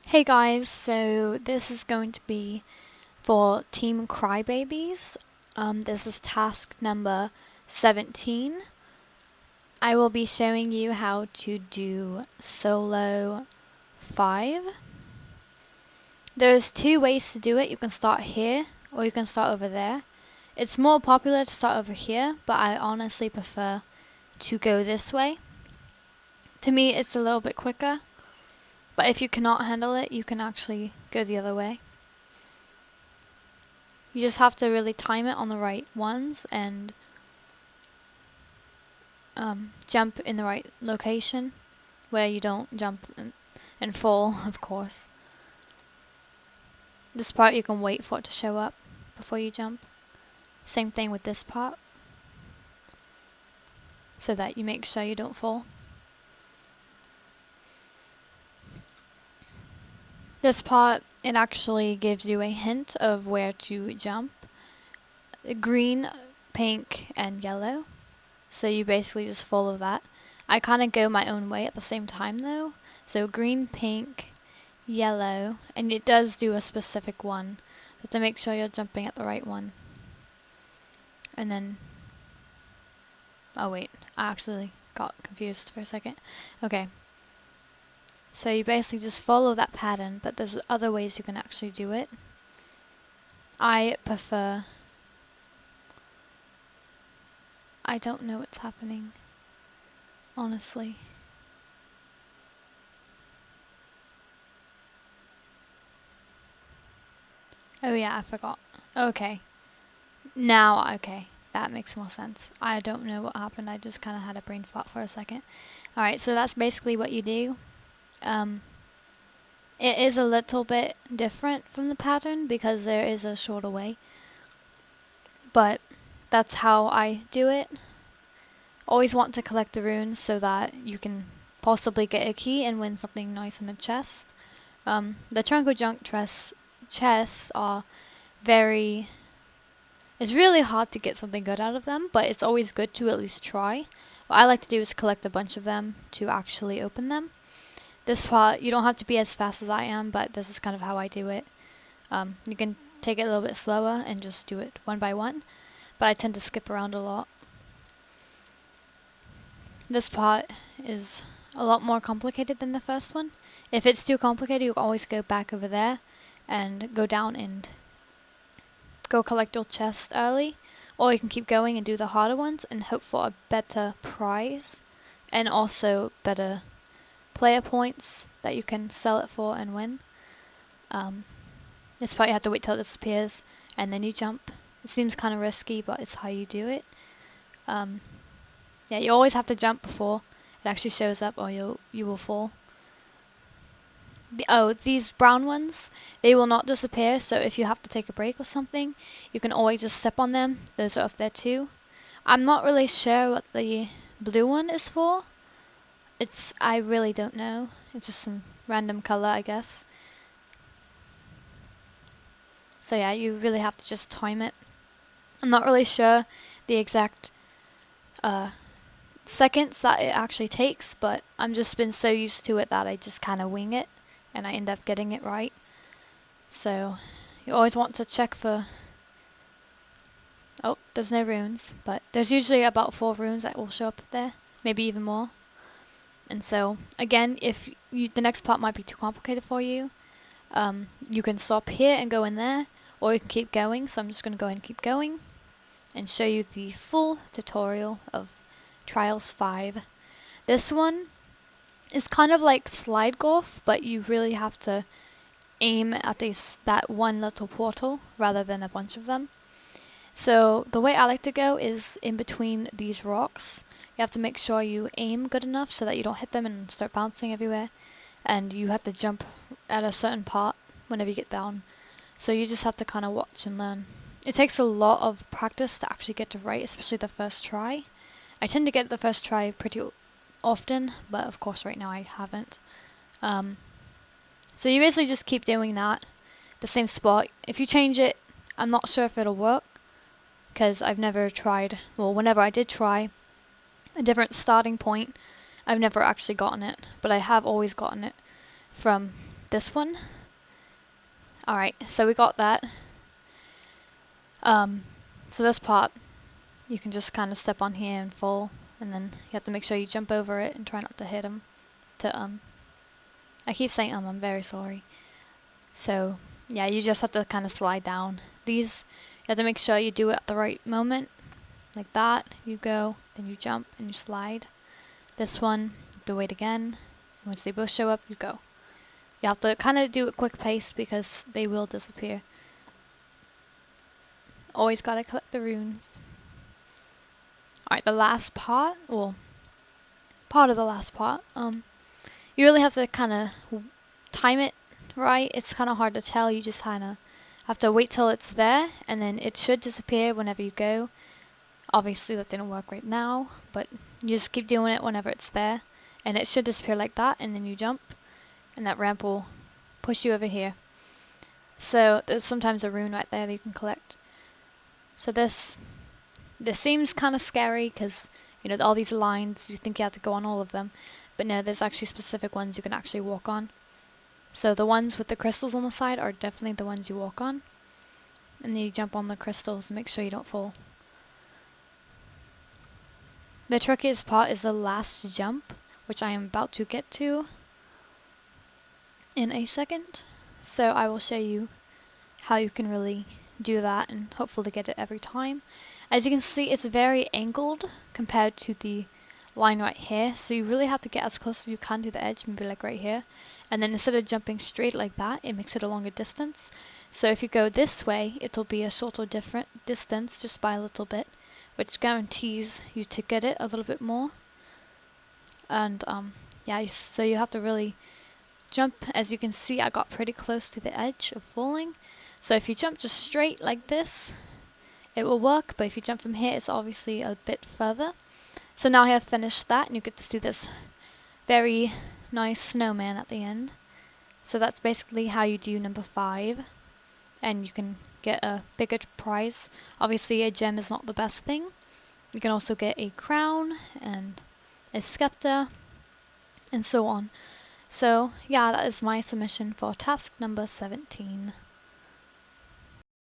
Hey guys, so this is going to be for Team Crybabies. This is task number 17. I will be showing you how to do solo 5. There's two ways to do it. You can start here or you can start over there. It's more popular to start over here, but I honestly prefer to go this way. To me, it's a little bit quicker. But if you cannot handle it, you can actually go the other way. You just have to really time it on the right ones and jump in the right location where you don't jump and fall, of course. This part you can wait for it to show up before you jump. Same thing with this part, so that you make sure you don't fall. This part, it actually gives you a hint of where to jump. Green, pink, and yellow. So you basically just follow that. I kind of go my own way at the same time though. So green, pink, yellow, and it does do a specific one. You have to make sure you're jumping at the right one. And then, oh wait, I actually got confused for a second. Okay. So you basically just follow that pattern, but there's other ways you can actually do it. I don't know what's happening, honestly. Oh yeah, I forgot. Okay. Now, okay. That makes more sense. I don't know what happened. I just kind of had a brain fart for a second. Alright, so that's basically what you do. It is a little bit different from the pattern because there is a shorter way. But that's how I do it. Always want to collect the runes so that you can possibly get a key and win something nice in the chest. The Trunko Junk chests are very... It's really hard to get something good out of them, but it's always good to at least try. What I like to do is collect a bunch of them to actually open them. This part, you don't have to be as fast as I am, but this is kind of how I do it. You can take it a little bit slower and just do it one by one, but I tend to skip around a lot. This part is a lot more complicated than the first one. If it's too complicated, you can always go back over there and go down and go collect your chest early, or you can keep going and do the harder ones and hope for a better prize and also better player points that you can sell it for and win. This part you have to wait till it disappears and then you jump. It seems kind of risky, but it's how you do it. Yeah, you always have to jump before it actually shows up, or you will fall. These brown ones, they will not disappear, so if you have to take a break or something, you can always just step on them. Those are up there too. I'm not really sure what the blue one is for. I really don't know. It's just some random color, I guess. So yeah, you really have to just time it. I'm not really sure the exact seconds that it actually takes, but I'm just been so used to it that I just kind of wing it and I end up getting it right. So you always want to check for... Oh, there's no runes, but there's usually about 4 runes that will show up there, maybe even more. And so, again, if the next part might be too complicated for you, you can stop here and go in there, or you can keep going. So I'm just going to go ahead and keep going and show you the full tutorial of Trials 5. This one is kind of like slide golf, but you really have to aim at that one little portal rather than a bunch of them. So the way I like to go is in between these rocks. You have to make sure you aim good enough so that you don't hit them and start bouncing everywhere. And you have to jump at a certain part whenever you get down. So you just have to kind of watch and learn. It takes a lot of practice to actually get it right, especially the first try. I tend to get the first try pretty often, but of course right now I haven't. So you basically just keep doing that, the same spot. If you change it, I'm not sure if it'll work, because I've never tried, well, whenever I did try a different starting point, I've never actually gotten it, but I have always gotten it from this one. Alright, so we got that. So this part, you can just kind of step on here and fall, and then you have to make sure you jump over it and try not to hit him. I keep saying I'm very sorry. So yeah, you just have to kind of slide down. These, you have to make sure you do it at the right moment. Like that, you go, then you jump and you slide. This one, you have to wait again. Once they both show up, you go. You have to kind of do a quick pace because they will disappear. Always gotta collect the runes. Alright, the last part, well, part of the last part, you really have to kind of time it right. It's kind of hard to tell. You just kind of have to wait till it's there, and then it should disappear whenever you go. Obviously that didn't work right now, but you just keep doing it whenever it's there, and it should disappear like that, and then you jump, and that ramp will push you over here. So there's sometimes a rune right there that you can collect. So this seems kind of scary because, you know, all these lines, you think you have to go on all of them, but no, there's actually specific ones you can actually walk on. So the ones with the crystals on the side are definitely the ones you walk on, and then you jump on the crystals and make sure you don't fall. The trickiest part is the last jump, which I am about to get to in a second. So I will show you how you can really do that and hopefully get it every time. As you can see, it's very angled compared to the line right here, so you really have to get as close as you can to the edge, maybe like right here, and then instead of jumping straight like that, it makes it a longer distance. So if you go this way, it'll be a shorter different distance just by a little bit, which guarantees you to get it a little bit more. And yeah, so you have to really jump. As you can see, I got pretty close to the edge of falling. So if you jump just straight like this, it will work, but if you jump from here, it's obviously a bit further. So now I have finished that, and you get to see this very nice snowman at the end. So that's basically how you do number 5, and you can get a bigger prize. Obviously a gem is not the best thing. You can also get a crown and a scepter and so on. So yeah, that is my submission for task number 17.